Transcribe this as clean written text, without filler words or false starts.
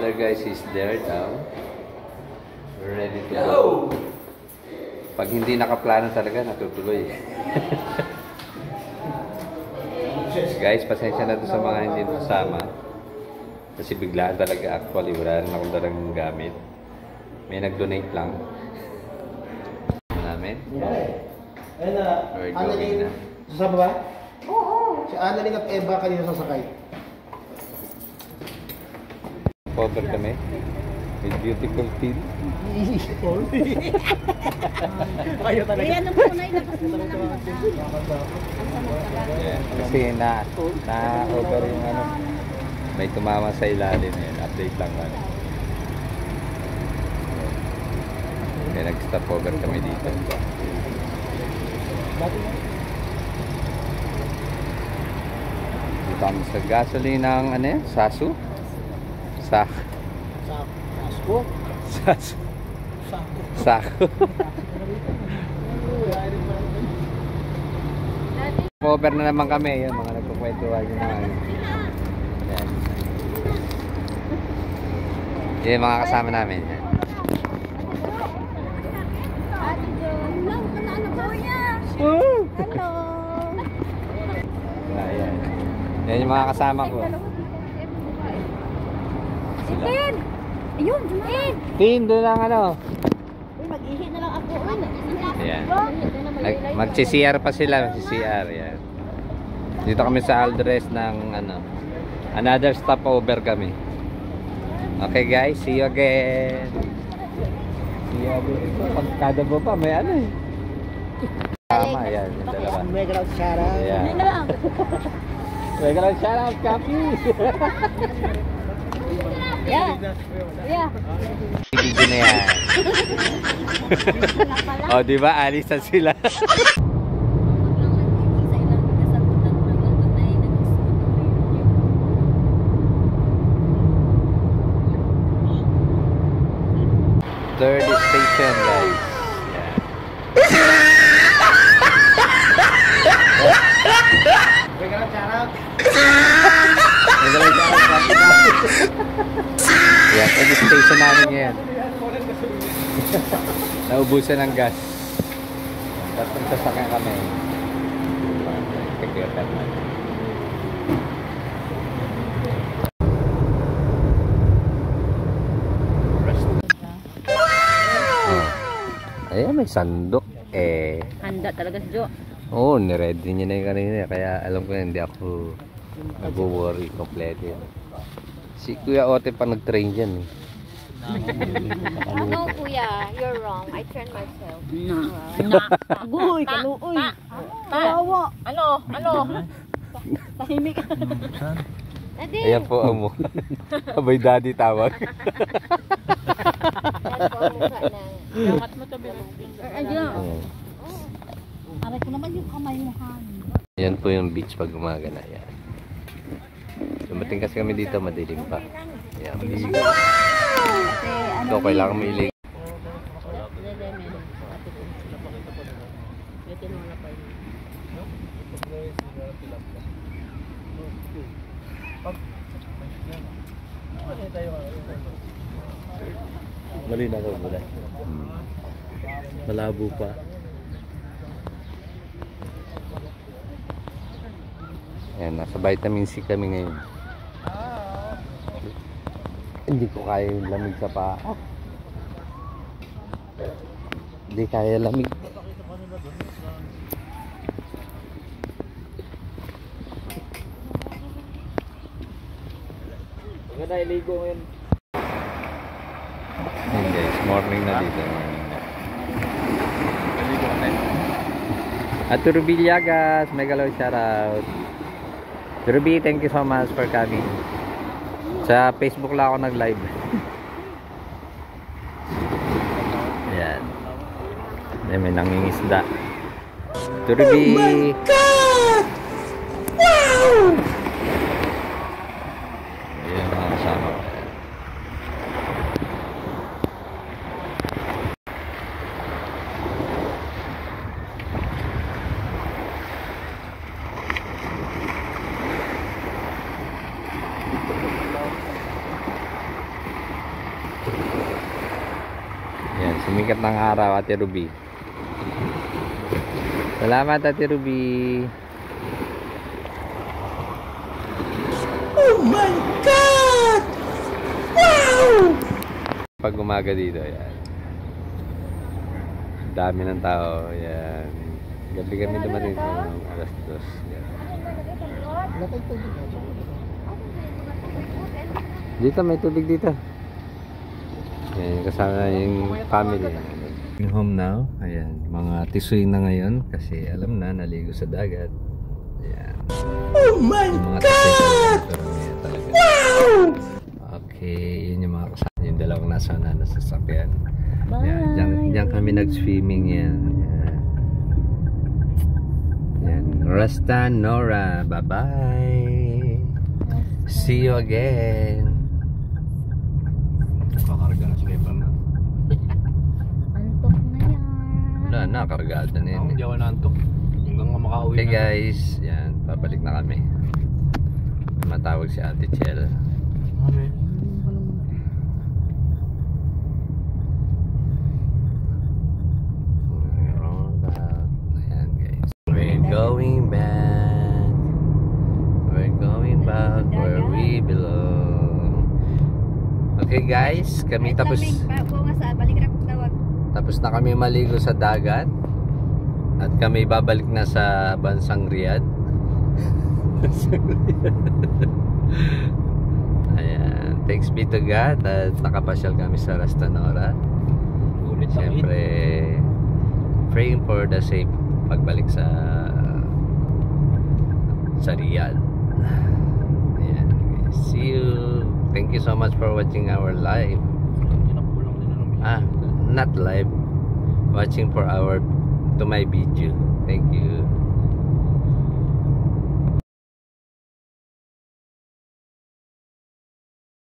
other guys is there now. We're ready to go. Pag hindi nakaplano talaga, natutuloy. Guys, pasensya na to sa mga hindi kasama. Kasi biglaan talaga actually. Wala rin akong dalang gamit. May nag-donate lang. Namin. We're going na. Sasama ba? Oo. Si Annalyn at Eva kanina sasakay. Cover kami. With beautiful feet. Ayaw talaga. Ano po na ilakas mo na lang. Kasi na-over yung ano. May tumama sa ilalim yun. Update lang kami. Kaya nag-stop over kami dito. Dito kami sa gasoline ng ano yan? Sasu? Sasko? Sasu. Sako. Over na naman kami. Yan, mga nagkukwentuhan yung mga yan. Yan mga kasama namin. Yan. Hello. Yan. Yan yung mga kasama ko. Tin! Ayun, Tin! Tin, doon lang ano. Mag-ihi na lang ako. Ayan. Mag-CCR pa sila. Mag-CCR. Yan. Dito kami sa Aldres ng ano. Another stopover kami. Okay guys, see you again. See you again. Pagkada mo pa, may ano eh. Tama, yan. Yung dalawa. Mega loud shoutout. Ayan. Hindi na lang. Mega loud shoutout, Kapi. Yeah. Yeah. Video na yan. O, diba? Alisan sila. Third station, guys. Yeah. Mega loud shoutout. Mega loud shoutout. Yan, third station namin ngayon. Naubusan ng gas. Tapos sasakyan kami. Kagatan na. Ayan, may sandok eh. Handa talaga si Jo. Oo, niready niya na yung kanina. Kaya alam ko hindi ako nag-worry kompleto yan. Si Kuya Ote pa nag-train dyan eh. No, kuya, you're wrong. I trained myself. Agoy, kaluoy. Kawawa. Ano? Tahimik. Daddy. Ayan po ang mukha. Abay daddy tawag. Yan po ang mukha na. Dapat mo to Ayan. Aray ko naman yung kamay mo, Han. Yan po yung beach pag umaga na yan. Dumating kasi kami dito, madilim pa. Ayan, maligo. Ito, kailangan mo ilig. Mali na ko mula. Malabo pa. Ayan, nasa vitamin C kami ngayon. Hindi ko kaya yung lamig sa paa. Hindi kaya lamig. Maganda iligo ngayon. Ayan guys, morning na dito. Morning na. Naligo ka tayo. At Turubiliagas, mega low shoutout. Turubi, thank you so much for coming. Sa Facebook lang ako nag-live. Ayan. Ayan, may nangingisda. Turubi! Oh my God! Wow! Ayan mga kasama ko. Sumikat ng araw, Ate Ruby. Salamat, Ate Ruby. Oh my God! Wow! Pag umaga dito, yan. Dami ng tao, yan. Gabi kami dumating ng alas 2. Yan. Dito, may tubig dito. Yan, kasama yung family. Home now. Ayan, mga tisoy na ngayon kasi alam na, naligo sa dagat. Ayan. Oh my God! Wow! Okay, yun yung mga kasama. Yung dalawang nasa sasakyan. Ayan, diyan kami nag-swimming yan. Ayan. Ayan. Rasta Nora, bye-bye. See you again. Nakakarga na si Kevin. Antok na yan. Wala na, kargada na yun. Hindi ako naantok. Hanggang makauwi Okay na. guys, yan, babalik na kami. Matawag si Ate Chel. Mami. Ayan guys. We're going back. We're going back where we belong. Okay guys, kami tapos na kami maligo sa dagat. At kami babalik na sa bansang Riyadh. Ayan, thanks be to God at nakapasyal kami sa Rasta Nora. Siyempre, praying for the safe pagbalik sa Riyadh. Ayan, see you. Thank you so much for watching our live. Not live, watching for our to my video. Thank you.